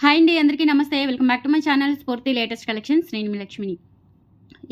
Hi అండి, అందరికీ నమస్తే. Welcome back to my channel స్ఫూర్తి లేటెస్ట్ కలెక్షన్స్. నేను మీ లక్ష్మిని.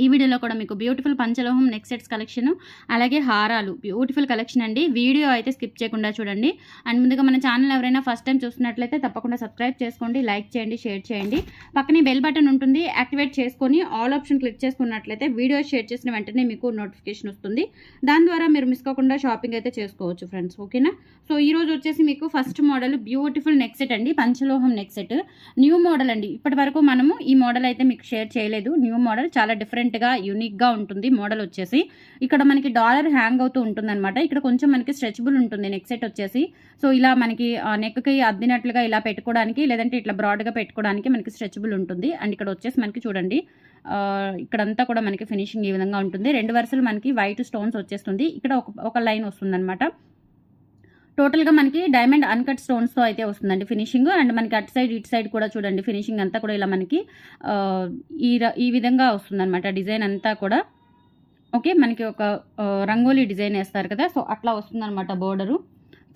ఈ వీడియోలో కూడా మీకు బ్యూటిఫుల్ పంచలోహం నెక్ సెట్స్ కలెక్షన్, అలాగే హారాలు బ్యూటిఫుల్ కలెక్షన్ అండి. వీడియో అయితే స్కిప్ చేయకుండా చూడండి. అండ్ ముందుగా మన ఛానల్ ఎవరైనా ఫస్ట్ టైం చూస్తున్నట్లయితే తప్పకుండా సబ్స్క్రైబ్ చేసుకోండి, లైక్ చేయండి, షేర్ చేయండి. పక్కనే బెల్ బటన్ ఉంటుంది, యాక్టివేట్ చేసుకొని ఆల్ ఆప్షన్ క్లిక్ చేసుకున్నట్లయితే వీడియో షేర్ చేసిన వెంటనే మీకు నోటిఫికేషన్ వస్తుంది. దాని ద్వారా మీరు మిస్ కాకుండా షాపింగ్ అయితే చేసుకోవచ్చు ఫ్రెండ్స్, ఓకేనా. సో ఈ రోజు వచ్చేసి మీకు first model beautiful neck set అండి, పంచలోహం నెక్ సెట్. న్యూ మోడల్ అండి. ఇప్పటి వరకు మనము ఈ మోడల్ అయితే మీకు షేర్ చేయలేదు. న్యూ మోడల్ చాలా డిఫరెంట్గా యూనిక్గా ఉంటుంది. మోడల్ వచ్చేసి ఇక్కడ మనకి డాలర్ హ్యాంగ్ అవుతూ ఉంటుంది అనమాట. ఇక్కడ కొంచెం మనకి స్ట్రెచబుల్ ఉంటుంది నెక్ సెట్ వచ్చేసి. సో ఇలా మనకి నెక్కి అద్దినట్లుగా ఇలా పెట్టుకోవడానికి, లేదంటే ఇట్లా బ్రాడ్గా పెట్టుకోవడానికి మనకి స్ట్రెచబుల్ ఉంటుంది. అండ్ ఇక్కడ వచ్చేసి మనకి చూడండి, ఇక్కడంతా కూడా మనకి ఫినిషింగ్ ఈ విధంగా ఉంటుంది. రెండు వరుసలు మనకి వైట్ స్టోన్స్ వచ్చేస్తుంది. ఇక్కడ ఒక లైన్ వస్తుంది అనమాట. టోటల్గా మనకి డైమండ్ అన్కట్ స్టోన్స్తో అయితే వస్తుందండి ఫినిషింగ్. అండ్ మనకి అటు సైడ్ ఇటు సైడ్ కూడా చూడండి, ఫినిషింగ్ అంతా కూడా ఇలా మనకి ఈ విధంగా వస్తుందన్నమాట. డిజైన్ అంతా కూడా ఓకే. మనకి ఒక రంగోలీ డిజైన్ వేస్తారు కదా, సో అట్లా వస్తుందన్నమాట బోర్డరు.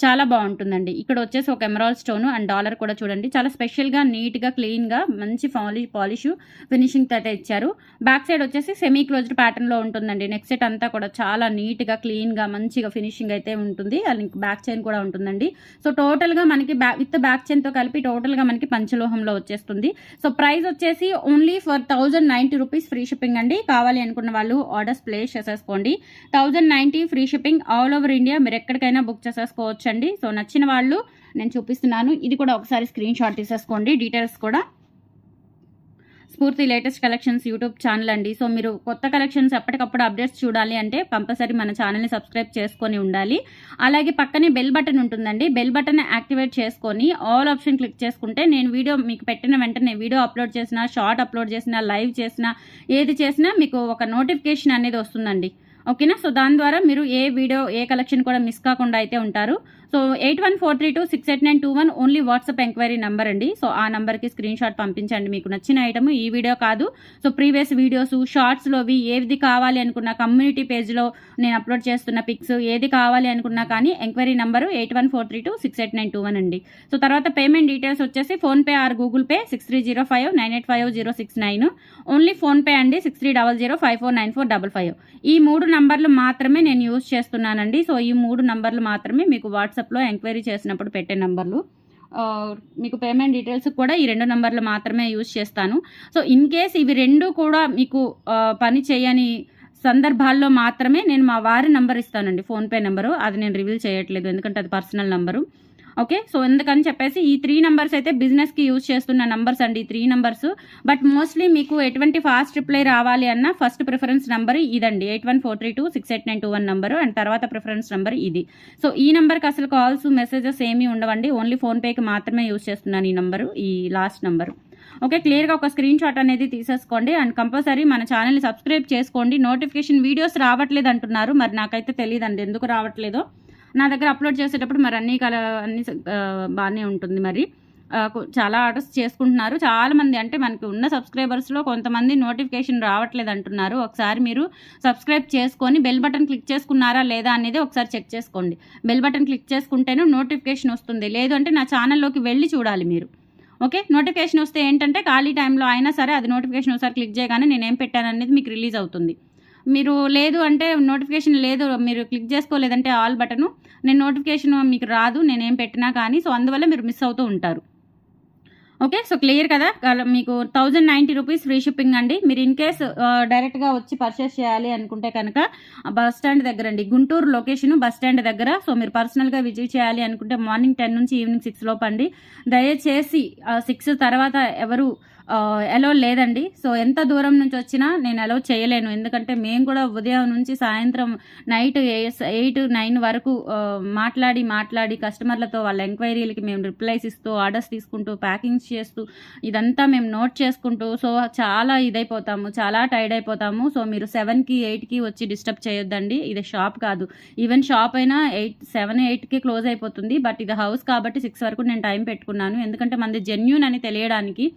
చాలా బాగుంటుందండి. ఇక్కడ వచ్చేసి ఒక ఎమరాల్డ్ స్టోన్ అండ్ డాలర్ కూడా చూడండి, చాలా స్పెషల్గా నీట్గా క్లీన్గా మంచి పాలిష్ ఫినిషింగ్ అయితే ఇచ్చారు. బ్యాక్ సైడ్ వచ్చేసి సెమీ క్లోజ్డ్ ప్యాటర్న్లో ఉంటుందండి. నెక్ సెట్ అంతా కూడా చాలా నీట్గా క్లీన్గా మంచిగా ఫినిషింగ్ అయితే ఉంటుంది. అది బ్యాక్ చైన్ కూడా ఉంటుందండి. సో టోటల్గా మనకి విత్ బ్యాక్ చైన్తో కలిపి టోటల్గా మనకి పంచలోహంలో వచ్చేస్తుంది. సో ప్రైస్ వచ్చేసి only for 1090 rupees free shipping అండి. కావాలి అనుకున్న వాళ్ళు ఆర్డర్స్ ప్లేస్ చేసేసుకోండి. 1090 free shipping all over India. మీరు ఎక్కడికైనా బుక్ చేసేసుకోవచ్చు అండి. సో నచ్చిన వాళ్ళు నేను చూపిస్తున్నాను, ఇది కూడా ఒకసారి స్క్రీన్ షాట్ తీసేసుకోండి. డీటెయిల్స్ కూడా స్ఫూర్తి లేటెస్ట్ కలెక్షన్స్ యూట్యూబ్ ఛానల్ అండి. సో మీరు కొత్త కలెక్షన్స్ ఎప్పటికప్పుడు అప్డేట్స్ చూడాలి అంటే కంపల్సరీ మన ఛానల్ని సబ్స్క్రైబ్ చేసుకొని ఉండాలి. అలాగే పక్కనే బెల్ బటన్ ఉంటుందండి. బెల్ బటన్ యాక్టివేట్ చేసుకొని ఆల్ ఆప్షన్ క్లిక్ చేసుకుంటే నేను వీడియో మీకు పెట్టిన వెంటనే వీడియో అప్లోడ్ చేసినా, షార్ట్ అప్లోడ్ చేసినా, లైవ్ చేసినా, ఏది చేసినా మీకు ఒక నోటిఫికేషన్ అనేది వస్తుందండి, ఓకేనా. సో దాని ద్వారా మీరు ఏ వీడియో ఏ కలెక్షన్ కూడా మిస్ కాకుండా అయితే ఉంటారు. So 8143268921 only WhatsApp enquiry number అండి. సో ఆ నెంబర్కి స్క్రీన్ షాట్ పంపించండి మీకు నచ్చిన ఐటమ్. ఈ వీడియో కాదు, సో ప్రీవియస్ వీడియోస్ షార్ట్స్లోవి ఏది కావాలి అనుకున్న కమ్యూనిటీ పేజ్లో నేను అప్లోడ్ చేస్తున్న పిక్స్ ఏది కావాలి అనుకున్నా కానీ ఎంక్వైరీ నెంబరు 8143268921 అండి. సో తర్వాత పేమెంట్ డీటెయిల్స్ వచ్చేసి PhonePe are Google pay 6305985069. Only PhonePe అండి 6300549455. ఈ 3 నంబర్లు మాత్రమే నేను యూజ్ చేస్తున్నానండి. సో ఈ 3 నంబర్లు మాత్రమే మీకు వాట్సాప్లో ఎంక్వైరీ చేసినప్పుడు పెట్టే నంబర్లు. మీకు పేమెంట్ డీటెయిల్స్ కూడా ఈ 2 నంబర్లు మాత్రమే యూజ్ చేస్తాను. సో ఇన్ కేస్ ఇవి 2 కూడా మీకు పని చేయని సందర్భాల్లో మాత్రమే నేను మా వారి నంబర్ ఇస్తానండి, ఫోన్పే నెంబరు. అది నేను రివీల్ చేయట్లేదు ఎందుకంటే అది పర్సనల్ నంబరు, ఓకే. సో ఎందుకని చెప్పేసి ఈ 3 నంబర్స్ అయితే బిజినెస్కి యూజ్ చేస్తున్న నంబర్స్ అండి, ఈ 3 నంబర్స్. బట్ మోస్ట్లీ మీకు ఎటువంటి ఫాస్ట్ రిప్లై రావాలి అన్న ఫస్ట్ ప్రిఫరెన్స్ నెంబర్ ఇదండి, 8143268921 నెంబరు. అండ్ తర్వాత ప్రిఫరెన్స్ నెంబర్ ఇది. సో ఈ నెంబర్కి అసలు కాల్స్ మెసేజెస్ ఏమీ ఉండవండి, ఓన్లీ ఫోన్పేకి మాత్రమే యూజ్ చేస్తున్నాను ఈ నెంబరు, ఈ లాస్ట్ నెంబరు, ఓకే. క్లియర్గా ఒక స్క్రీన్ షాట్ అనేది తీసేసుకోండి. అండ్ కంపల్సరీ మన ఛానల్ని సబ్స్క్రైబ్ చేసుకోండి. నోటిఫికేషన్ వీడియోస్ రావట్లేదు అంటున్నారు, మరి నాకైతే తెలియదండి ఎందుకు రావట్లేదో. నా దగ్గర అప్లోడ్ చేసేటప్పుడు మరి అన్నీ బాగానే ఉంటుంది. మరి చాలా ఆర్డర్స్ చేసుకుంటున్నారు చాలామంది. అంటే మనకి ఉన్న సబ్స్క్రైబర్స్లో కొంతమంది నోటిఫికేషన్ రావట్లేదు అంటున్నారు. ఒకసారి మీరు సబ్స్క్రైబ్ చేసుకొని బెల్ బటన్ క్లిక్ చేసుకున్నారా లేదా అనేది ఒకసారి చెక్ చేసుకోండి. బెల్ బటన్ క్లిక్ చేసుకుంటేనే నోటిఫికేషన్ వస్తుంది, లేదు అంటే నా ఛానల్లోకి వెళ్ళి చూడాలి మీరు, ఓకే. నోటిఫికేషన్ వస్తే ఏంటంటే ఖాళీ టైంలో అయినా సరే అది నోటిఫికేషన్ ఒకసారి క్లిక్ చేయగానే నేనేం పెట్టాను అనేది మీకు రిలీజ్ అవుతుంది. మీరు లేదు అంటే నోటిఫికేషన్ లేదు, మీరు క్లిక్ చేసుకోలేదంటే ఆల్ బటను, నేను నోటిఫికేషన్ మీకు రాదు నేనేం పెట్టినా కానీ. సో అందువల్ల మీరు మిస్ అవుతూ ఉంటారు, ఓకే. సో క్లియర్ కదా. మీకు 1090 రూపీస్ ఫ్రీ షిప్పింగ్ అండి. మీరు ఇన్ కేస్ డైరెక్ట్గా వచ్చి పర్చేస్ చేయాలి అనుకుంటే కనుక బస్ స్టాండ్ దగ్గర అండి, గుంటూరు లొకేషన్ బస్ స్టాండ్ దగ్గర. సో మీరు పర్సనల్గా విజిట్ చేయాలి అనుకుంటే మార్నింగ్ 10 నుంచి ఈవినింగ్ 6 లోపు అండి. దయచేసి 6 తర్వాత ఎవరు అలో లేదండి. సో ఎంత దూరం నుంచి వచ్చినా నేను అలో చేయలేను, ఎందుకంటే మేము కూడా ఉదయం నుంచి సాయంత్రం నైట్ 8-9 వరకు మాట్లాడి కస్టమర్లతో వాళ్ళ ఎంక్వైరీలకి మేము రిప్లైస్ ఇస్తూ, ఆర్డర్స్ తీసుకుంటూ, ప్యాకింగ్స్ చేస్తూ, ఇదంతా మేము నోట్ చేసుకుంటూ, సో చాలా ఇదైపోతాము, చాలా టైర్డ్ అయిపోతాము. సో మీరు 7కి 8కి వచ్చి డిస్టర్బ్ చేయొద్దండి. ఇది షాప్ కాదు, ఈవెన్ షాప్ అయినా 7-8కి క్లోజ్ అయిపోతుంది. బట్ ఇది హౌస్ కాబట్టి 6 వరకు నేను టైం పెట్టుకున్నాను, ఎందుకంటే మనది జెన్యూన్ అని తెలియడానికి.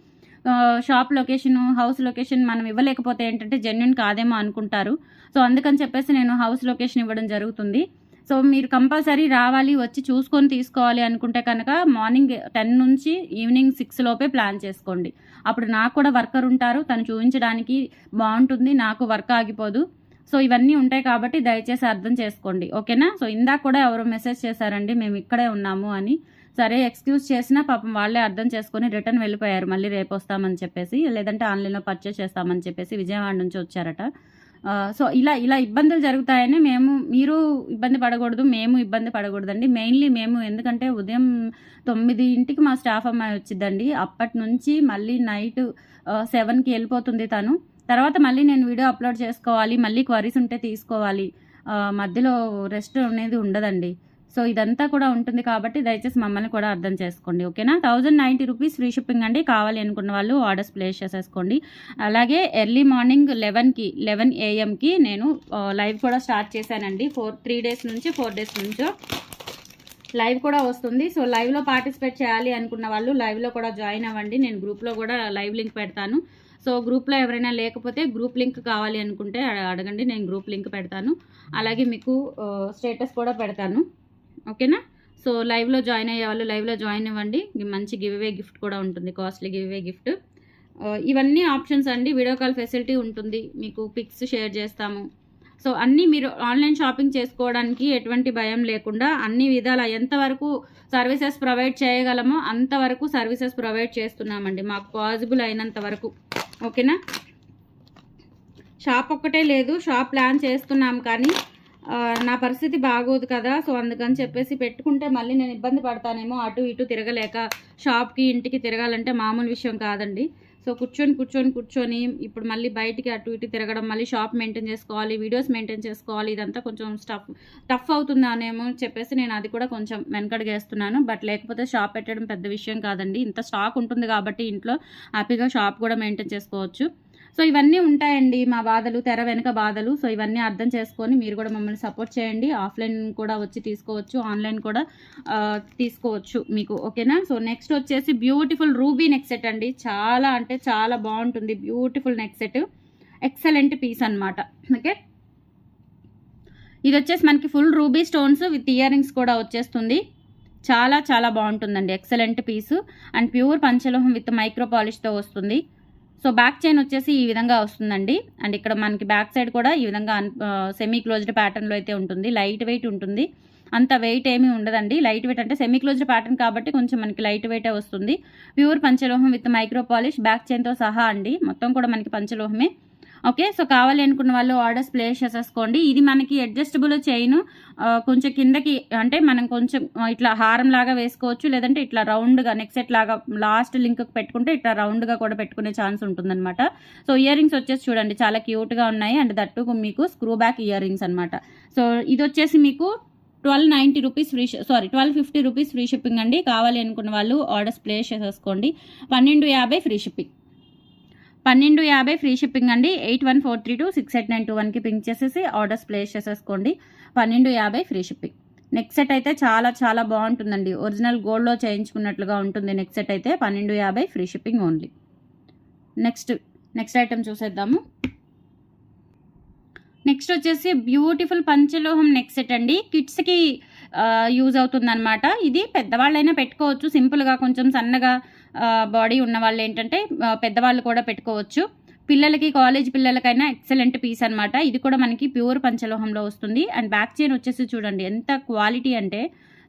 షాప్ లొకేషన్, హౌస్ లొకేషన్ మనం ఇవ్వలేకపోతే ఏంటంటే జెన్యూన్ కాదేమో అనుకుంటారు. సో అందుకని చెప్పేసి నేను హౌస్ లొకేషన్ ఇవ్వడం జరుగుతుంది. సో మీరు కంపల్సరీ రావాలి, వచ్చి చూసుకొని తీసుకోవాలి అనుకుంటే కనుక మార్నింగ్ 10 నుంచి ఈవినింగ్ 6 లోపే ప్లాన్ చేసుకోండి. అప్పుడు నాకు కూడా వర్కర్ ఉంటారు, తను చూపించడానికి బాగుంటుంది, నాకు వర్క్ ఆగిపోదు. సో ఇవన్నీ ఉంటాయి కాబట్టి దయచేసి అర్థం చేసుకోండి, ఓకేనా. సో ఇందాక కూడా ఎవరో మెసేజ్ చేశారండి మేము ఇక్కడే ఉన్నాము అని. సరే ఎక్స్క్యూజ్ చేసినా పాపం వాళ్ళే అర్థం చేసుకొని రిటర్న్ వెళ్ళిపోయారు, మళ్ళీ రేపు వస్తామని చెప్పేసి, లేదంటే ఆన్లైన్లో పర్చేస్ చేస్తామని చెప్పేసి విజయవాడ నుంచి వచ్చారట. సో ఇలా ఇబ్బందులు జరుగుతాయని మీరు ఇబ్బంది పడకూడదు, మేము ఇబ్బంది పడకూడదండి. మెయిన్లీ మేము ఎందుకంటే ఉదయం 9ంటికి మా స్టాఫ్ అమ్మాయి వచ్చిందండి, అప్పటి నుంచి మళ్ళీ నైట్ 7కి వెళ్ళిపోతుంది తను. తర్వాత మళ్ళీ నేను వీడియో అప్లోడ్ చేసుకోవాలి, మళ్ళీ క్వరీస్ ఉంటే తీసుకోవాలి, మధ్యలో రెస్ట్ అనేది ఉండదండి. సో ఇదంతా కూడా ఉంటుంది కాబట్టి దయచేసి మమ్మల్ని కూడా అర్థం చేసుకోండి, ఓకేనా. 1090 రూపీస్ ఫ్రీ షిప్పింగ్ అండి. కావాలి అనుకున్న వాళ్ళు ఆర్డర్స్ ప్లేస్ చేసేసుకోండి. అలాగే ఎర్లీ మార్నింగ్ 11 AM నేను లైవ్ కూడా స్టార్ట్ చేశానండి. 3 డేస్ నుంచి 4 డేస్ నుంచో లైవ్ కూడా వస్తుంది. సో లైవ్లో పార్టిసిపేట్ చేయాలి అనుకున్న వాళ్ళు లైవ్లో కూడా జాయిన్ అవ్వండి. నేను గ్రూప్లో కూడా లైవ్ లింక్ పెడతాను. సో గ్రూప్లో ఎవరైనా లేకపోతే గ్రూప్ లింక్ కావాలి అనుకుంటే అడగండి, నేను గ్రూప్ లింక్ పెడతాను. అలాగే మీకు స్టేటస్ కూడా పెడతాను, ఓకేనా. సో లైవ్లో జాయిన్ అయ్యే వాళ్ళు లైవ్లో జాయిన్ అవ్వండి. మంచి గివ్వే గిఫ్ట్ కూడా ఉంటుంది, కాస్ట్లీ గివ్వే గిఫ్ట్. ఇవన్నీ ఆప్షన్స్ అండి. వీడియో కాల్ ఫెసిలిటీ ఉంటుంది, మీకు పిక్స్ షేర్ చేస్తాము. సో అన్నీ మీరు ఆన్లైన్ షాపింగ్ చేసుకోవడానికి ఎటువంటి భయం లేకుండా అన్ని విధాల ఎంతవరకు సర్వీసెస్ ప్రొవైడ్ చేయగలమో అంతవరకు సర్వీసెస్ ప్రొవైడ్ చేస్తున్నామండి, మాకు పాసిబుల్ అయినంత వరకు, ఓకేనా. షాప్ ఒక్కటే లేదు, షాప్ ప్లాన్ చేస్తున్నాం కానీ నా పరిస్థితి బాగోదు కదా. సో అందుకని చెప్పేసి పెట్టుకుంటే మళ్ళీ నేను ఇబ్బంది పడతానేమో, అటు ఇటు తిరగలేక. షాప్కి ఇంటికి తిరగాలంటే మామూలు విషయం కాదండి. సో కూర్చొని ఇప్పుడు మళ్ళీ బయటికి అటు ఇటు తిరగడం, మళ్ళీ షాప్ మెయింటైన్ చేసుకోవాలి, వీడియోస్ మెయింటైన్ చేసుకోవాలి, ఇదంతా కొంచెం టఫ్ అవుతుందానేమో చెప్పేసి నేను అది కూడా కొంచెం వెనకడుగేస్తున్నాను. బట్ లేకపోతే షాప్ పెట్టడం పెద్ద విషయం కాదండి, ఇంత స్టాక్ ఉంటుంది కాబట్టి ఇంట్లో హ్యాపీగా షాప్ కూడా మెయింటైన్ చేసుకోవచ్చు. సో ఇవన్నీ ఉంటాయండి మా బాధలు, తెర వెనుక బాధలు. సో ఇవన్నీ అర్థం చేసుకొని మీరు కూడా మమ్మల్ని సపోర్ట్ చేయండి. ఆఫ్లైన్ కూడా వచ్చి తీసుకోవచ్చు, ఆన్లైన్ కూడా తీసుకోవచ్చు మీకు, ఓకేనా. సో నెక్స్ట్ వచ్చేసి బ్యూటిఫుల్ రూబీ నెక్ సెట్ అండి. చాలా అంటే చాలా బాగుంటుంది, beautiful neck set, excellent piece అనమాట, ఓకే. ఇది వచ్చేసి మనకి full ruby stones with ear rings కూడా వచ్చేస్తుంది. చాలా చాలా బాగుంటుందండి, ఎక్సలెంట్ పీసు. అండ్ ప్యూర్ పంచలోహం విత్ మైక్రో పాలిష్తో వస్తుంది. సో బ్యాక్ చైన్ వచ్చేసి ఈ విధంగా వస్తుందండి. అండ్ ఇక్కడ మనకి బ్యాక్ సైడ్ కూడా ఈ విధంగా సెమీ క్లోజ్డ్ ప్యాటర్న్లో అయితే ఉంటుంది. లైట్ వెయిట్ ఉంటుంది, అంత వెయిట్ ఏమీ ఉండదండి. లైట్ వెయిట్ అంటే సెమీ క్లోజ్డ్ ప్యాటర్న్ కాబట్టి కొంచెం మనకి లైట్ వెయిటే వస్తుంది. ప్యూర్ పంచలోహం విత్ మైక్రో పాలిష్, బ్యాక్ చైన్తో సహా అండి. మొత్తం కూడా మనకి పంచలోహమే, ఓకే. సో కావాలి అనుకున్న వాళ్ళు ఆర్డర్స్ ప్లేస్ చేసేసుకోండి. ఇది మనకి అడ్జస్టబుల్ చైన్, కొంచెం కిందకి అంటే మనం కొంచెం ఇట్లా హారం లాగా వేసుకోవచ్చు, లేదంటే ఇట్లా రౌండ్గా నెక్ సెట్ లాగా లాస్ట్ లింక్ పెట్టుకుంటే ఇట్లా రౌండ్గా కూడా పెట్టుకునే ఛాన్స్ ఉంటుందన్నమాట. సో ఇయర్ రింగ్స్ వచ్చేసి చూడండి చాలా క్యూట్గా ఉన్నాయి. అండ్ దట్టు మీకు స్క్రూ బ్యాక్ ఇయర్ రింగ్స్ అనమాట. సో ఇది వచ్చేసి మీకు 1290 rupees free 1250 rupees free shipping అండి. కావాలి అనుకున్న వాళ్ళు ఆర్డర్స్ ప్లేస్ చేసేసుకోండి. 1250 ఫ్రీ షిప్పింగ్, 1250 ఫ్రీ షిప్పింగ్ అండి. 8143268921కి పింక్ చేసేసి ఆర్డర్స్ ప్లేస్ చేసేసుకోండి. 1250 ఫ్రీ షిప్పింగ్. నెక్ సెట్ అయితే చాలా చాలా బాగుంటుందండి, ఒరిజినల్ గోల్డ్లో చేయించుకున్నట్లుగా ఉంటుంది నెక్ సెట్ అయితే. 1250 free shipping only. Next item చూసేద్దాము. నెక్స్ట్ వచ్చేసి బ్యూటిఫుల్ పంచలోహం నెక్ సెట్ అండి. కిడ్స్కి యూజ్ అవుతుందన్నమాట. ఇది పెద్దవాళ్ళైనా పెట్టుకోవచ్చు, సింపుల్గా కొంచెం సన్నగా బాడీ ఉన్న వాళ్ళు ఏంటంటే పెద్దవాళ్ళు కూడా పెట్టుకోవచ్చు. పిల్లలకి, కాలేజ్ పిల్లలకైనా ఎక్సలెంట్ పీస్ అనమాట. ఇది కూడా మనకి ప్యూర్ పంచలోహంలో వస్తుంది. అండ్ బ్యాక్ చైన్ వచ్చేసి చూడండి ఎంత క్వాలిటీ అంటే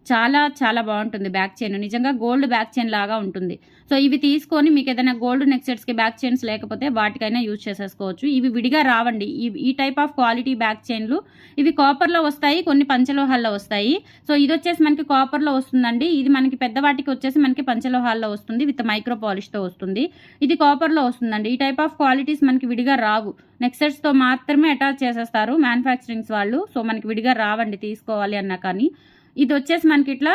చాలా చాలా బాగుంటుంది. బ్యాక్ చైన్ నిజంగా గోల్డ్ బ్యాక్ చైన్ లాగా ఉంటుంది. సో ఇవి తీసుకొని మీకు ఏదైనా గోల్డ్ నెక్ సెట్స్కి బ్యాక్ చైన్స్ లేకపోతే వాటికైనా యూజ్ చేసేసుకోవచ్చు. ఇవి విడిగా రావండి, ఈ టైప్ ఆఫ్ క్వాలిటీ బ్యాక్ చైన్లు. ఇవి కాపర్లో వస్తాయి, కొన్ని పంచలోహాల్లో వస్తాయి. సో ఇది వచ్చేసి మనకి కాపర్లో వస్తుందండి. ఇది మనకి పెద్దవాటికి వచ్చేసి మనకి పంచలోహాల్లో వస్తుంది, విత్ మైక్రో పాలిష్తో వస్తుంది. ఇది కాపర్లో వస్తుందండి. ఈ టైప్ ఆఫ్ క్వాలిటీస్ మనకి విడిగా రావు, నెక్ సెట్స్తో మాత్రమే అటాచ్ చేసేస్తారు మ్యానుఫ్యాక్చరింగ్స్ వాళ్ళు. సో మనకి విడిగా రావండి తీసుకోవాలి అన్నా కానీ. ఇది వచ్చేసి మనకి ఇట్లా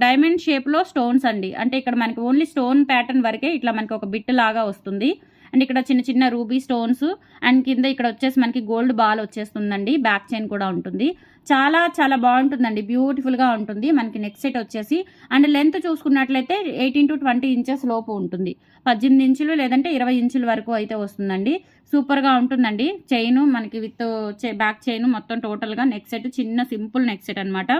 డైమండ్ షేప్లో స్టోన్స్ అండి. అంటే ఇక్కడ మనకి ఓన్లీ స్టోన్ ప్యాటర్న్ వరకే ఇట్లా మనకి ఒక బిట్ లాగా వస్తుంది. అండ్ ఇక్కడ చిన్న చిన్న రూబీ స్టోన్స్, అండ్ కింద ఇక్కడ వచ్చేసి మనకి గోల్డ్ బాల్ వచ్చేస్తుందండి. బ్యాక్ చైన్ కూడా ఉంటుంది. చాలా చాలా బాగుంటుందండి, బ్యూటిఫుల్గా ఉంటుంది. మనకి నెక్ సెట్ వచ్చేసి అండ్ లెంత్ చూసుకున్నట్లయితే 18 to 20 ఇంచెస్ లోపు ఉంటుంది. 18 ఇంచులు లేదంటే 20 ఇంచుల వరకు అయితే వస్తుందండి. సూపర్గా ఉంటుందండి. చైన్ మనకి విత్ బ్యాక్ చైన్ మొత్తం టోటల్గా నెక్ సెట్, చిన్న సింపుల్ నెక్ సెట్ అనమాట.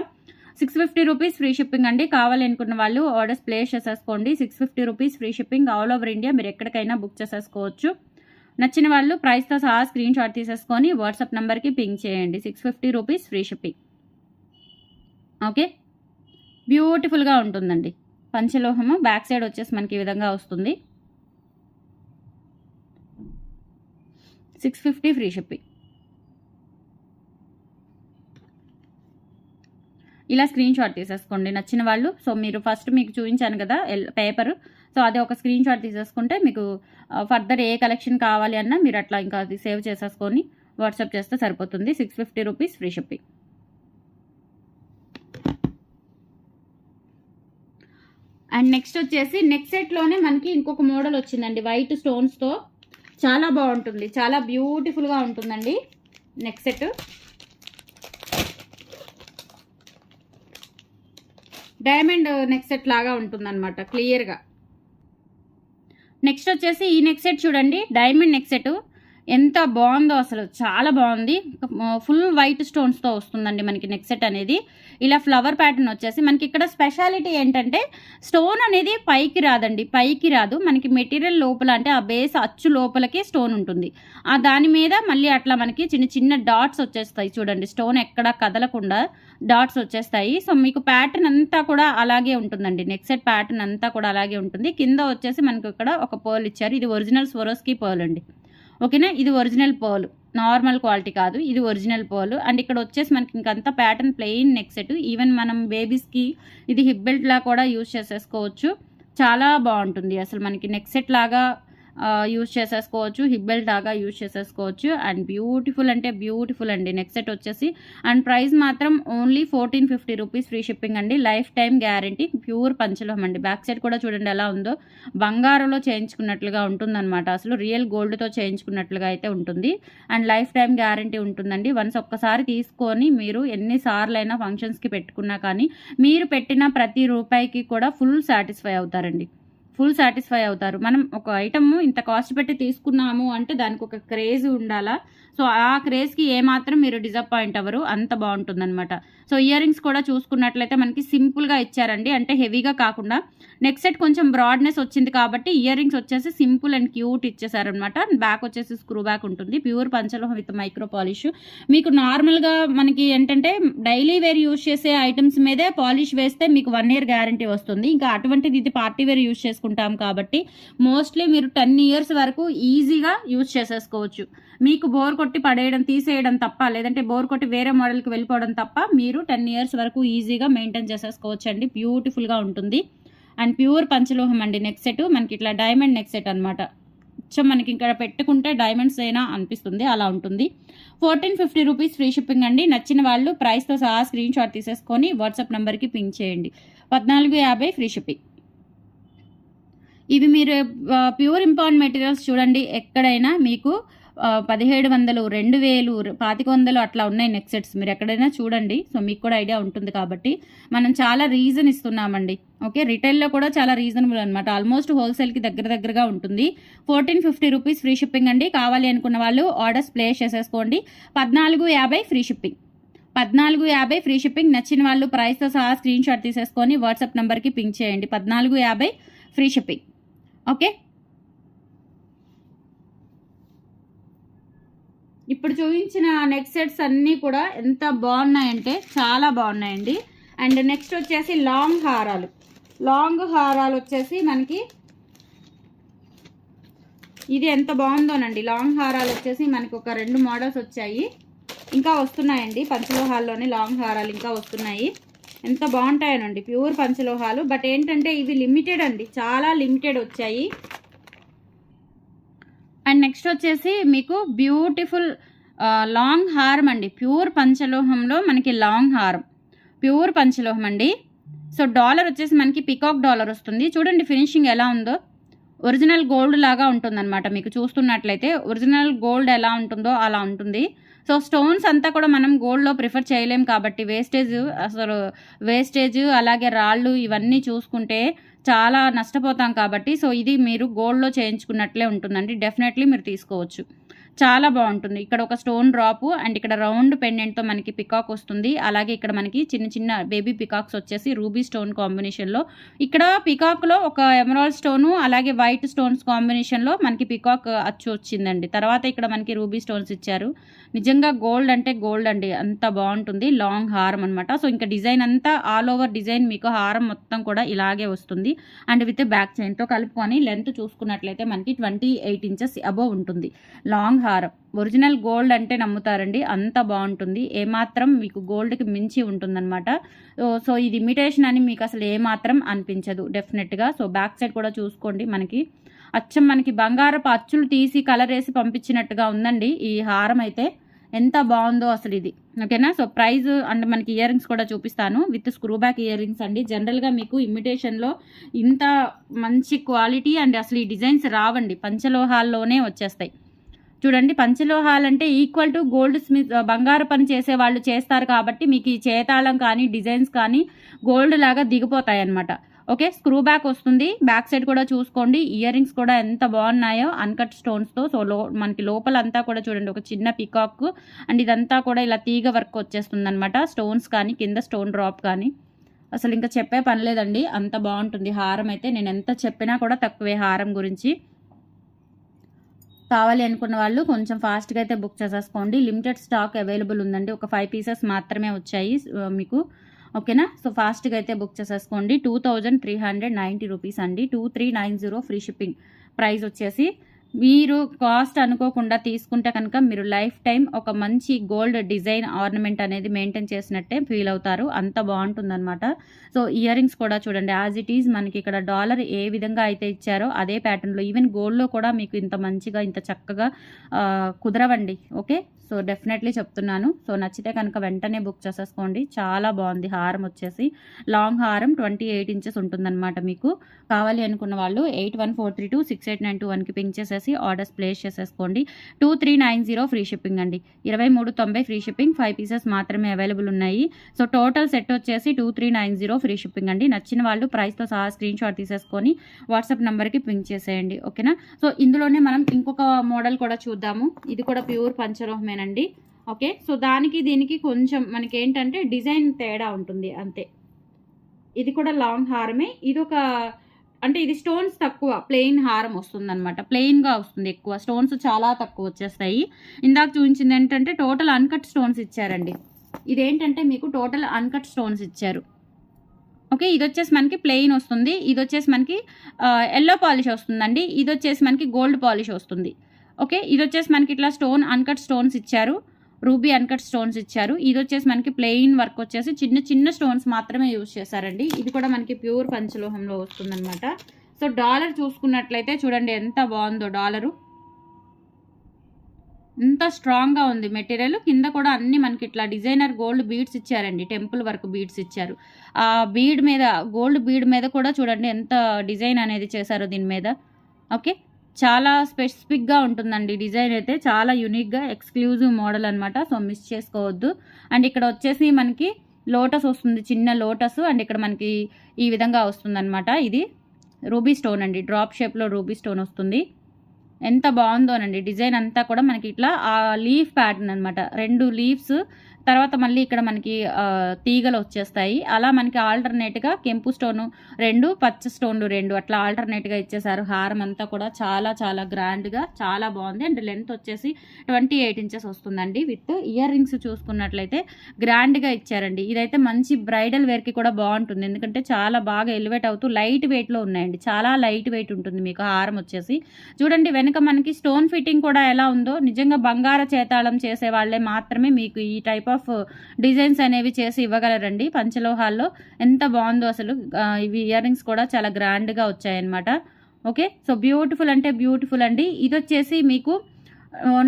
650 రూపీస్ ఫ్రీ షిప్పింగ్ అండి. కావాలనుకున్న వాళ్ళు ఆర్డర్స్ ప్లేస్ చేసేసుకోండి. 650 rupees free shipping, all over India మీరు ఎక్కడికైనా బుక్ చేసేసుకోవచ్చు. నచ్చిన వాళ్ళు ప్రైస్తో సహా స్క్రీన్ షాట్ తీసేసుకొని వాట్సాప్ నెంబర్కి పింక్ చేయండి. 650 రూపీస్ ఫ్రీ షిప్పింగ్. ఓకే, బ్యూటిఫుల్గా ఉంటుందండి. పంచలోహము బ్యాక్ సైడ్ వచ్చేసి మనకి ఈ విధంగా వస్తుంది. 650 ఫ్రీ షిప్పింగ్. ఇలా స్క్రీన్ షాట్ తీసేసుకోండి నచ్చిన వాళ్ళు. సో మీరు ఫస్ట్ మీకు చూపించాను కదా పేపర్, సో అది ఒక స్క్రీన్ షాట్ తీసేసుకుంటే మీకు ఫర్దర్ ఏ కలెక్షన్ కావాలి అన్నా మీరు అట్లా ఇంకా అది సేవ్ చేసేసుకొని వాట్సాప్ చేస్తే సరిపోతుంది. 650 rupees free shipping. And next వచ్చేసి నెక్ సెట్లోనే మనకి ఇంకొక మోడల్ వచ్చిందండి, వైట్ స్టోన్స్తో. చాలా బాగుంటుంది, చాలా బ్యూటిఫుల్గా ఉంటుందండి neck set. Diamond neck set లాగా ఉంటుందన్నమాట క్లియర్గా. నెక్స్ట్ వచ్చేసి ఈ నెక్ సెట్ చూడండి, డైమండ్ నెక్ సెట్. ఎంత బాగుందో అసలు, చాలా బాగుంది. ఫుల్ వైట్ స్టోన్స్తో వస్తుందండి మనకి నెక్ సెట్ అనేది. ఇలా ఫ్లవర్ ప్యాటర్న్ వచ్చేసి మనకి ఇక్కడ స్పెషాలిటీ ఏంటంటే స్టోన్ అనేది పైకి రాదండి, పైకి రాదు. మనకి మెటీరియల్ లోపల అంటే ఆ బేస్ అచ్చు లోపలకి స్టోన్ ఉంటుంది. ఆ దాని మీద మళ్ళీ అట్లా మనకి చిన్న చిన్న డాట్స్ వచ్చేస్తాయి చూడండి, స్టోన్ ఎక్కడ కదలకుండా డాట్స్ వచ్చేస్తాయి. సో మీకు ప్యాటర్న్ అంతా కూడా అలాగే ఉంటుందండి, నెక్ సెట్ ప్యాటర్న్ అంతా కూడా అలాగే ఉంటుంది. కింద వచ్చేసి మనకు ఇక్కడ ఒక పర్ల్ ఇచ్చారు. ఇది ఒరిజినల్ స్వరోస్కి పర్ల్ అండి, ఓకేనా. ఇది ఒరిజినల్ పర్ల్, నార్మల్ క్వాలిటీ కాదు, ఇది ఒరిజినల్ పర్ల్. అండ్ ఇక్కడ వచ్చేసి మనకి ఇంకంతా pattern plain neck set. Even మనం బేబీస్కి ఇది హిప్ బెల్ట్ లా కూడా యూజ్ చేసేసుకోవచ్చు. చాలా బాగుంటుంది అసలు, మనకి నెక్ సెట్ లాగా యూజ్ చేసేసుకోవచ్చు, హిప్ బెల్ట్ లాగా యూజ్ చేసేసుకోవచ్చు. అండ్ బ్యూటిఫుల్ అంటే బ్యూటిఫుల్ అండి నెక్ సెట్ వచ్చేసి. అండ్ ప్రైస్ మాత్రం ఓన్లీ 1450 రూపీస్ ఫ్రీ షిప్పింగ్ అండి. లైఫ్ టైం గ్యారంటీ, ప్యూర్ పంచలోహం అండి. బ్యాక్ సైడ్ కూడా చూడండి ఎలా ఉందో, బంగారంలో చేయించుకున్నట్లుగా ఉంటుందన్నమాట. అసలు రియల్ గోల్డ్తో చేయించుకున్నట్లుగా అయితే ఉంటుంది. అండ్ లైఫ్ టైం గ్యారంటీ ఉంటుందండి. వన్స్ ఒక్కసారి తీసుకొని మీరు ఎన్నిసార్లైనా ఫంక్షన్స్కి పెట్టుకున్నా కానీ మీరు పెట్టిన ప్రతి రూపాయికి కూడా ఫుల్ సాటిస్ఫై అవుతారండి, ఫుల్ సాటిస్ఫై అవుతారు. మనం ఒక ఐటమ్ ఇంత కాస్ట్ పెట్టి తీసుకున్నాము అంటే దానికి ఒక క్రేజ్ ఉండాలా. సో ఆ క్రేజ్కి ఏమాత్రం మీరు డిసప్పాయింట్ అవ్వరు, అంత బాగుంటుందన్నమాట. సో ఇయర్ రింగ్స్ కూడా చూసుకున్నట్లయితే మనకి సింపుల్గా ఇచ్చారండి, అంటే హెవీగా కాకుండా. నెక్ సెట్ కొంచెం బ్రాడ్నెస్ వచ్చింది కాబట్టి ఇయర్ రింగ్స్ వచ్చేసి సింపుల్ అండ్ క్యూట్ ఇచ్చేసారనమాట. బ్యాక్ వచ్చేసి స్క్రూ బ్యాక్ ఉంటుంది, ప్యూర్ పంచలోహం విత్ మైక్రో పాలిష్. మీకు నార్మల్గా మనకి ఏంటంటే డైలీ వేర్ యూజ్ చేసే ఐటమ్స్ మీదే పాలిష్ వేస్తే మీకు 1 year గ్యారంటీ వస్తుంది. ఇంకా అటువంటిది ఇది పార్టీ వేర్ యూజ్ చేసుకుంటాం కాబట్టి మోస్ట్లీ మీరు 10 years వరకు ఈజీగా యూజ్ చేసేసుకోవచ్చు. మీకు బోర్ కొట్టి పడేయడం తీసేయడం తప్ప, లేదంటే బోర్ కొట్టి వేరే మోడల్కి వెళ్ళిపోవడం తప్ప మీరు 10 years వరకు ఈజీగా మెయింటైన్ చేసేసుకోవచ్చు అండి. బ్యూటిఫుల్గా ఉంటుంది. అండ్ ప్యూర్ పంచలోహం అండి నెక్ సెట్. మనకి ఇట్లా డైమండ్ నెక్ సెట్ అనమాట. సో మనకి ఇక్కడ పెట్టుకుంటే డైమండ్స్ అయినా అనిపిస్తుంది, అలా ఉంటుంది. 1450 రూపీస్ ఫ్రీ షిప్పింగ్ అండి. నచ్చిన వాళ్ళు ప్రైస్తో సహా స్క్రీన్ షాట్ తీసేసుకొని వాట్సాప్ నెంబర్కి పింక్ చేయండి. 1450 ఫ్రీ షిప్పింగ్. ఇవి మీరు ప్యూర్ ఇంపార్ట్ మెటీరియల్స్ చూడండి, ఎక్కడైనా మీకు 1700, 2000, 2500 అట్లా ఉన్నాయి నెక్ సెట్స్. మీరు ఎక్కడైనా చూడండి. సో మీకు కూడా ఐడియా ఉంటుంది కాబట్టి మనం చాలా రీజన్ ఇస్తున్నామండి. ఓకే, రిటైల్లో కూడా చాలా రీజనబుల్ అనమాట. ఆల్మోస్ట్ హోల్సేల్కి దగ్గరగా ఉంటుంది. 1450 రూపీస్ ఫ్రీ షిప్పింగ్ అండి. కావాలి అనుకున్న వాళ్ళు ఆర్డర్స్ ప్లేస్ చేసేసుకోండి. 1450 ఫ్రీ షిప్పింగ్. 1450 free shipping. నచ్చిన వాళ్ళు ప్రైస్తో సహా స్క్రీన్ షాట్ తీసేసుకొని వాట్సాప్ నెంబర్కి పింక్ చేయండి. 1450 ఫ్రీ షిప్పింగ్. ఓకే, ఇప్పుడు చూపించిన నెక్ సెట్స్ అన్నీ కూడా ఎంత బాగున్నాయంటే చాలా బాగున్నాయండి. అండ్ నెక్స్ట్ వచ్చేసి లాంగ్ హారాలు వచ్చేసి మనకి ఇది ఎంత బాగుందోనండి. లాంగ్ హారాలు వచ్చేసి మనకి ఒక 2 మోడల్స్ వచ్చాయి, ఇంకా వస్తున్నాయండి. పంచలోహాల్లోనే లాంగ్ హారాలు ఇంకా వస్తున్నాయి. ఎంత బాగుంటాయనండి, ప్యూర్ పంచలోహాలు. బట్ ఏంటంటే ఇవి లిమిటెడ్ అండి, చాలా లిమిటెడ్ వచ్చాయి. అండ్ నెక్స్ట్ వచ్చేసి మీకు బ్యూటిఫుల్ లాంగ్ హారం అండి. ప్యూర్ పంచలోహంలో మనకి లాంగ్ హారం, ప్యూర్ పంచలోహం అండి. సో డాలర్ వచ్చేసి మనకి పికాక్ డాలర్ వస్తుంది. చూడండి ఫినిషింగ్ ఎలా ఉందో, ఒరిజినల్ గోల్డ్ లాగా ఉంటుందన్నమాట. మీకు చూస్తున్నట్లయితే ఒరిజినల్ గోల్డ్ ఎలా ఉంటుందో అలా ఉంటుంది. సో స్టోన్స్ అంతా కూడా మనం గోల్డ్లో ప్రిఫర్ చేయలేం కాబట్టి వేస్టేజ్ అలాగే రాళ్ళు ఇవన్నీ చూసుకుంటే చాలా నష్టపోతాం కాబట్టి సో ఇది మీరు గోల్డ్లో చేయించుకున్నట్లే ఉంటుందండి. డెఫినెట్లీ మీరు తీసుకోవచ్చు, చాలా బాగుంటుంది. ఇక్కడ ఒక స్టోన్ డ్రాప్ అండ్ ఇక్కడ రౌండ్ పెండెంట్తో మనకి పికాక్ వస్తుంది. అలాగే ఇక్కడ మనకి చిన్న చిన్న బేబీ పికాక్స్ వచ్చేసి రూబీ స్టోన్ కాంబినేషన్లో, ఇక్కడ పికాక్లో ఒక ఎమరాల్డ్ స్టోను అలాగే వైట్ స్టోన్స్ కాంబినేషన్లో మనకి పికాక్ అచ్చు వచ్చిందండి. తర్వాత ఇక్కడ మనకి రూబీ స్టోన్స్ ఇచ్చారు. నిజంగా గోల్డ్ అంటే గోల్డ్ అండి, అంత బాగుంటుంది. లాంగ్ హారం అనమాట. సో ఇంకా డిజైన్ అంతా ఆల్ ఓవర్ డిజైన్ మీకు హారం మొత్తం కూడా ఇలాగే వస్తుంది అండ్ విత్ బ్యాక్ చైన్తో కలుపుకొని లెంత్ చూసుకున్నట్లయితే మనకి 28 ఇంచెస్ అబోవ్ ఉంటుంది. లాంగ్ హారం ఒరిజినల్ గోల్డ్ అంటే నమ్ముతారండి, అంత బాగుంటుంది. ఏమాత్రం మీకు గోల్డ్కి మించి ఉంటుందన్నమాట. సో ఇది ఇమిటేషన్ అని మీకు అసలు ఏమాత్రం అనిపించదు డెఫినెట్గా. సో బ్యాక్ సైడ్ కూడా చూసుకోండి, మనకి అచ్చం మనకి బంగారపు అచ్చులు తీసి కలర్ వేసి పంపించినట్టుగా ఉందండి ఈ హారం అయితే. ఎంత బాగుందో అసలు ఇది, ఓకేనా. సో ప్రైస్ అండ్ మనకి ఇయర్ రింగ్స్ కూడా చూపిస్తాను with screw back ear rings అండి. జనరల్గా మీకు ఇమిటేషన్లో ఇంత మంచి క్వాలిటీ అండ్ అసలు ఈ డిజైన్స్ రావండి, పంచలోహాల్లోనే వచ్చేస్తాయి. చూడండి, పంచలోహాలు అంటే ఈక్వల్ టు గోల్డ్ స్మిత్, బంగారు పని చేసే వాళ్ళు చేస్తారు కాబట్టి మీకు ఈ చేతాళం కానీ డిజైన్స్ కానీ గోల్డ్ లాగా దిగిపోతాయి అన్నమాట. ఓకే, స్క్రూ బ్యాక్ వస్తుంది. బ్యాక్ సైడ్ కూడా చూసుకోండి, ఇయర్ రింగ్స్ కూడా ఎంత బాగున్నాయో అన్కట్ స్టోన్స్తో. సో మనకి లోపల అంతా కూడా చూడండి ఒక చిన్న పికాక్ అండ్ ఇదంతా కూడా ఇలా తీగ వర్క్ వచ్చేస్తుంది అనమాట. స్టోన్స్ కానీ కింద స్టోన్ డ్రాప్ కానీ అసలు ఇంకా చెప్పే పని లేదండి, అంత బాగుంటుంది హారం అయితే. నేను ఎంత చెప్పినా కూడా తక్కువే హారం గురించి. కావాలి అనుకున్న వాళ్ళు కొంచెం ఫాస్ట్గా అయితే బుక్ చేసేసుకోండి. లిమిటెడ్ స్టాక్ అవైలబుల్ ఉందండి, ఒక 5 పీసెస్ మాత్రమే వచ్చాయి మీకు, ఓకేనా. సో ఫాస్ట్గా అయితే బుక్ చేసేసుకోండి. 2390 రూపీస్ అండి, 2390 ఫ్రీ షిప్పింగ్. ప్రైస్ వచ్చేసి మీరు కాస్ట్ అనుకోకుండా తీసుకుంటే కనుక మీరు లైఫ్ టైం ఒక మంచి గోల్డ్ డిజైన్ ఆర్నమెంట్ అనేది మెయింటైన్ చేసినట్టే ఫీల్ అవుతారు, అంత బాగుంటుందన్నమాట. సో ఇయర్ రింగ్స్ కూడా చూడండి, యాజ్ ఇట్ ఈజ్ మనకి ఇక్కడ డాలర్ ఏ విధంగా అయితే ఇచ్చారో అదే ప్యాటర్న్లో, ఈవెన్ గోల్డ్లో కూడా మీకు ఇంత మంచిగా ఇంత చక్కగా కుదరవండి. ఓకే, సో డెఫినెట్లీ చెప్తున్నాను. సో నచ్చితే కనుక వెంటనే బుక్ చేసేసుకోండి, చాలా బాగుంది. హారం వచ్చేసి లాంగ్ హారం 28 ఇంచెస్ ఉంటుందన్నమాట. మీకు కావాలి అనుకున్న వాళ్ళు 8143268921కి పింక్ చేసేసి ఆర్డర్స్ ప్లేస్ చేసేసుకోండి. 2390 ఫ్రీ షిప్పింగ్ అండి, 2390 ఫ్రీ షిప్పింగ్. 5 పీసెస్ మాత్రమే అవైలబుల్ ఉన్నాయి. సో టోటల్ సెట్ వచ్చేసి 2390 ఫ్రీ షిప్పింగ్ అండి. నచ్చిన వాళ్ళు ప్రైస్తో సహా స్క్రీన్ షాట్ తీసేసుకొని వాట్సాప్ నెంబర్కి పింక్ చేసేయండి, ఓకేనా. సో ఇందులోనే మనం ఇంకొక మోడల్ కూడా చూద్దాము. ఇది కూడా ప్యూర్ పంచలోహమేనండి. ఓకే, సో దానికి దీనికి కొంచెం మనకి ఏంటంటే డిజైన్ తేడా ఉంటుంది అంతే. ఇది కూడా లాంగ్ హారమే, ఇదొక అంటే ఇది స్టోన్స్ తక్కువ, ప్లెయిన్ హారం వస్తుంది అనమాట. ప్లెయిన్గా వస్తుంది, ఎక్కువ స్టోన్స్ చాలా తక్కువ వచ్చేస్తాయి. ఇందాక చూపించింది ఏంటంటే టోటల్ అన్కట్ స్టోన్స్ ఇచ్చారండి. ఇదేంటంటే మీకు టోటల్ అన్కట్ స్టోన్స్ ఇచ్చారు. ఓకే, ఇది వచ్చేసి మనకి ప్లెయిన్ వస్తుంది, ఇది వచ్చేసి మనకి ఎల్లో పాలిష్ వస్తుందండి, ఇది వచ్చేసి మనకి గోల్డ్ పాలిష్ వస్తుంది. ఓకే, ఇది వచ్చేసి మనకి ఇట్లా స్టోన్ అన్కట్ స్టోన్స్ ఇచ్చారు, రూబీ అన్కట్ స్టోన్స్ ఇచ్చారు. ఇది వచ్చేసి మనకి ప్లెయిన్ వర్క్ వచ్చేసి చిన్న చిన్న స్టోన్స్ మాత్రమే యూజ్ చేశారండి. ఇది కూడా మనకి ప్యూర్ పంచలోహంలో వస్తుందన్నమాట. సో డాలర్ చూసుకున్నట్లయితే చూడండి ఎంత బాగుందో డాలరు, ఇంత స్ట్రాంగ్గా ఉంది మెటీరియల్. కింద కూడా అన్ని మనకి ఇట్లా డిజైనర్ గోల్డ్ బీడ్స్ ఇచ్చారండి, టెంపుల్ వర్క్ బీడ్స్ ఇచ్చారు. ఆ బీడ్ మీద గోల్డ్ బీడ్ మీద కూడా చూడండి ఎంత డిజైన్ అనేది చేశారో దీని మీద. ఓకే, చాలా స్పెసిఫిక్గా ఉంటుందండి డిజైన్ అయితే, చాలా యూనిక్గా ఎక్స్క్లూజివ్ మోడల్ అనమాట. సో మిస్ చేసుకోవద్దు. అండ్ ఇక్కడ వచ్చేసి మనకి లోటస్ వస్తుంది, చిన్న లోటస్. అండ్ ఇక్కడ మనకి ఈ విధంగా వస్తుంది అనమాట. ఇది రూబీ స్టోన్ అండి, డ్రాప్ షేప్లో రూబీ స్టోన్ వస్తుంది. ఎంత బాగుందోనండి డిజైన్ అంతా కూడా మనకి ఇట్లా ఆ లీఫ్ ప్యాటర్న్ అనమాట. 2 లీవ్స్ తర్వాత మళ్ళీ ఇక్కడ మనకి తీగలు వచ్చేస్తాయి. అలా మనకి ఆల్టర్నేట్గా కెంపు స్టోను 2, పచ్చ స్టోన్లు 2 అట్లా ఆల్టర్నేట్గా ఇచ్చేసారు. హారం అంతా కూడా చాలా చాలా గ్రాండ్గా చాలా బాగుంది. అండ్ లెంత్ వచ్చేసి 28 ఇంచెస్ వస్తుందండి. విత్ ఇయర్ రింగ్స్ చూసుకున్నట్లయితే గ్రాండ్గా ఇచ్చారండి. ఇదైతే మంచి బ్రైడల్ వేర్కి కూడా బాగుంటుంది, ఎందుకంటే చాలా బాగా ఎలివేట్ అవుతూ లైట్ వెయిట్లో ఉన్నాయండి. చాలా లైట్ వెయిట్ ఉంటుంది మీకు హారం వచ్చేసి. చూడండి వెనక మనకి స్టోన్ ఫిట్టింగ్ కూడా ఎలా ఉందో, నిజంగా బంగార చేతాళం చేసే వాళ్ళే మాత్రమే మీకు ఈ టైప్ ఆఫ్ డిజైన్స్ అనేవి చేసి ఇవ్వగలరండి. పంచలోహాల్లో ఎంత బాగుందో అసలు. ఇవి ఇయర్ రింగ్స్ కూడా చాలా గ్రాండ్గా వచ్చాయన్నమాట. ఓకే, సో బ్యూటిఫుల్ అంటే బ్యూటిఫుల్ అండి. ఇది వచ్చేసి మీకు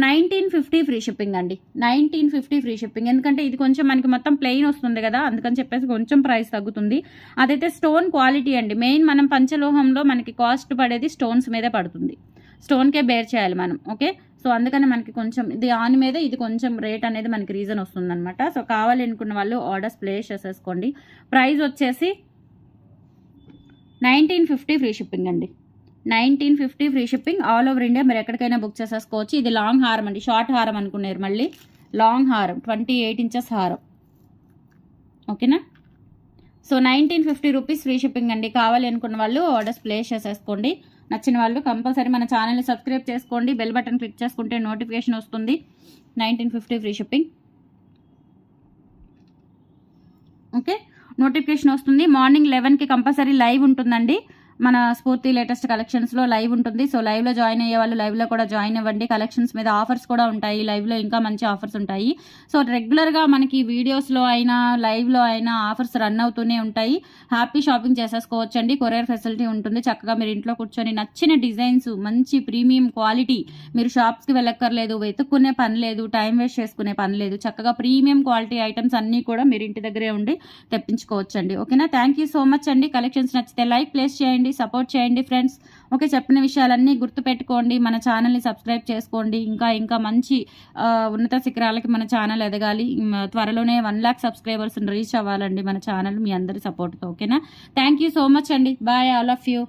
1950 ఫ్రీ షిప్పింగ్ అండి, 1950 ఫ్రీ షిప్పింగ్. ఎందుకంటే ఇది కొంచెం మనకి మొత్తం ప్లెయిన్ వస్తుంది కదా, అందుకని చెప్పేసి కొంచెం ప్రైస్ తగ్గుతుంది. అదైతే స్టోన్ క్వాలిటీ అండి. మెయిన్ మనం పంచలోహంలో మనకి కాస్ట్ పడేది స్టోన్స్ మీదే పడుతుంది, స్టోన్కే బేర్ చేయాలి మనం. ఓకే, సో అందుకని మనకి కొంచెం దాని మీద ఇది కొంచెం రేట్ అనేది మనకి రీజన్ వస్తుందన్నమాట. సో కావాలి అనుకున్న వాళ్ళు ఆర్డర్స్ ప్లేస్ చేసేసుకోండి. ప్రైస్ వచ్చేసి 1950 ఫ్రీ షిప్పింగ్ అండి. 1950 free shipping all over India. మీరు ఎక్కడికైనా బుక్ చేసేసుకోవచ్చు. ఇది లాంగ్ హారం అండి, షార్ట్ హారం అనుకున్నారు మళ్ళీ. లాంగ్ హారం 28 ఇంచెస్ హారం. ఓకేనా. సో 1950 రూపీస్ ఫ్రీ షిప్పింగ్ అండి. కావాలి అనుకున్న వాళ్ళు ఆర్డర్స్ ప్లేస్ చేసేసుకోండి. నచ్చిన వాళ్ళు కంపల్సరీ మన ఛానల్ని సబ్స్క్రైబ్ చేసుకోండి. బెల్ బటన్ క్లిక్ చేసుకుంటే నోటిఫికేషన్ వస్తుంది. 1950 ఫ్రీ షిప్పింగ్. ఓకే, నోటిఫికేషన్ వస్తుంది. మార్నింగ్ 11కి కంపల్సరీ లైవ్ ఉంటుందండి. మన స్ఫూర్తి లేటెస్ట్ కలెక్షన్స్లో లైవ్ ఉంటుంది. సో లైవ్లో జాయిన్ అయ్యే వాళ్ళు లైవ్లో కూడా జాయిన్ అవ్వండి. కలెక్షన్స్ మీద ఆఫర్స్ కూడా ఉంటాయి. లైవ్లో ఇంకా మంచి ఆఫర్స్ ఉంటాయి. సో రెగ్యులర్గా మనకి వీడియోస్లో అయినా లైవ్లో అయినా ఆఫర్స్ రన్ అవుతూనే ఉంటాయి. హ్యాపీ షాపింగ్ చేసేసుకోవచ్చు అండి. కొరియర్ ఫెసిలిటీ ఉంటుంది. చక్కగా మీరు ఇంట్లో కూర్చొని నచ్చిన డిజైన్స్, మంచి ప్రీమియం క్వాలిటీ, మీరు షాప్స్కి వెళ్ళక్కర్లేదు, వెతుక్కునే పని లేదు, టైం వేస్ట్ చేసుకునే పని లేదు. చక్కగా ప్రీమియం క్వాలిటీ ఐటమ్స్ అన్నీ కూడా మీరు ఇంటి దగ్గరే ఉండి తెప్పించుకోవచ్చు అండి. ఓకేనా. థ్యాంక్ యూ సో మచ్ అండి. కలెక్షన్స్ నచ్చితే లైక్ ప్లేస్ చేయండి, సపోర్ట్ చేయండి ఫ్రెండ్స్. ఓకే, చెప్పిన విషయాలన్నీ గుర్తుపెట్టుకోండి. మన ఛానల్ని సబ్స్క్రైబ్ చేసుకోండి. ఇంకా మంచి ఉన్నత శిఖరాలకి మన ఛానల్ ఎదగాలి. త్వరలోనే 1 lakh సబ్స్క్రైబర్స్ రీచ్ అవ్వాలండి మన ఛానల్ మీ అందరి సపోర్ట్తో. ఓకేనా. థ్యాంక్ యూ సో మచ్ అండి. Bye all of you.